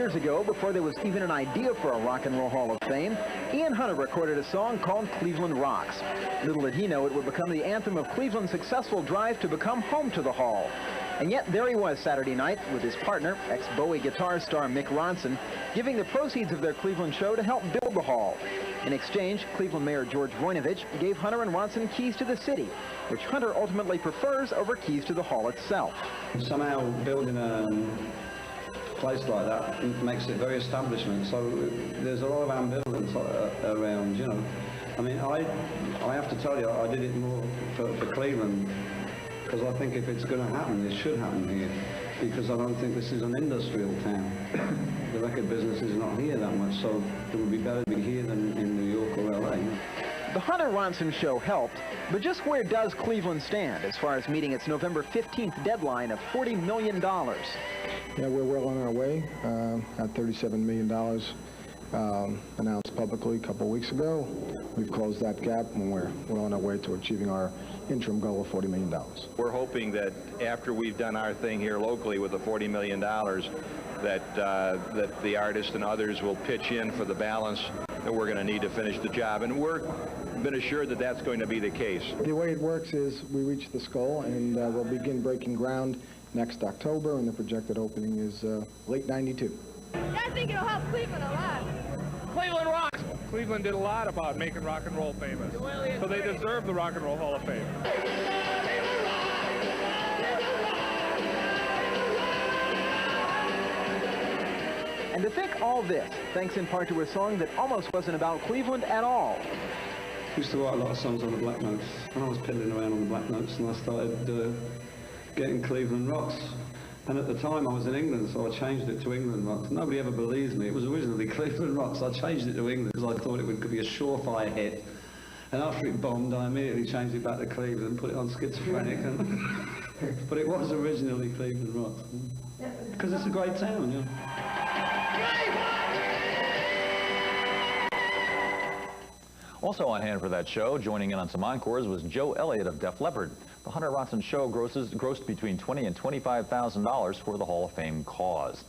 years ago, before there was even an idea for a Rock and Roll Hall of Fame, Ian Hunter recorded a song called Cleveland Rocks. Little did he know it would become the anthem of Cleveland's successful drive to become home to the Hall. And yet there he was Saturday night with his partner, ex-Bowie guitar star Mick Ronson, giving the proceeds of their Cleveland show to help build the Hall. In exchange, Cleveland Mayor George Voinovich gave Hunter and Ronson keys to the city, which Hunter ultimately prefers over keys to the Hall itself. Somehow building a place like that makes it very establishment, so there's a lot of ambivalence around, you know. I mean, I have to tell you, I did it more for Cleveland, because I think if it's going to happen, it should happen here, because I don't think this is an industrial town. The record business is not here that much, so it would be better to be here than in New York or LA. The Hunter Ronson show helped, but just where does Cleveland stand as far as meeting its November 15th deadline of $40 million? Yeah, we're well on our way at $37 million announced publicly a couple of weeks ago. We've closed that gap, and we're well on our way to achieving our interim goal of $40 million. We're hoping that after we've done our thing here locally with the $40 million, that the artists and others will pitch in for the balance that we're going to need to finish the job. And we're been assured that that's going to be the case. The way it works is we reach this goal, and we'll begin breaking ground next October, and the projected opening is late '92. I think it'll help Cleveland a lot. Cleveland rocks! Cleveland did a lot about making rock and roll famous, so they deserve the Rock and Roll Hall of Fame. And to think all this, thanks in part to a song that almost wasn't about Cleveland at all. I used to write a lot of songs on the black notes. When I was piddling around on the black notes, and I started getting Cleveland Rocks. And at the time I was in England, so I changed it to England Rocks. Nobody ever believes me. It was originally Cleveland Rocks. I changed it to England because I thought it could be a surefire hit. And after it bombed, I immediately changed it back to Cleveland and put it on Schizophrenic. But it was originally Cleveland Rocks. Because it's a great town, you know. Also on hand for that show, joining in on some encores, was Joe Elliott of Def Leppard. The Hunter Ronson show grossed between $20,000 and $25,000 for the Hall of Fame cause.